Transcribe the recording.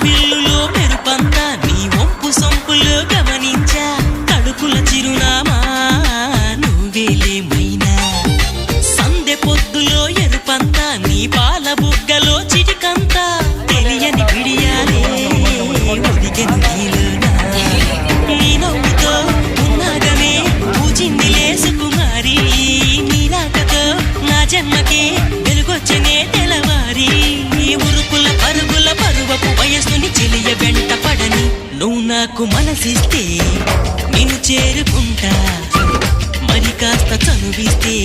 విల్లులో మెరుపంతా నీ వంపు సొంపులో గమనించా తడుకుల చిరునామా నువ్వేలేమైనా సందె పొద్దులో ఎరుపంతా నీ పాల బుగ్గలో చిటికంతా తెలియని పిడియాలే ఒదిగెను నీలోనా నీ నవ్వుతో ఉన్నాగమే పూజిందిలే సుకుమారి నీలాటతో నా జన్మకే వెలుగొచ్చనే తెలవారి ఉరుకుల పరుగుల పరువపు వయస్సుని చెలియ వెంట పడని నువ్వు నాకు మనసిస్తే నిన్ను చేరుకుంటా మరి కాస్త చనువిస్తే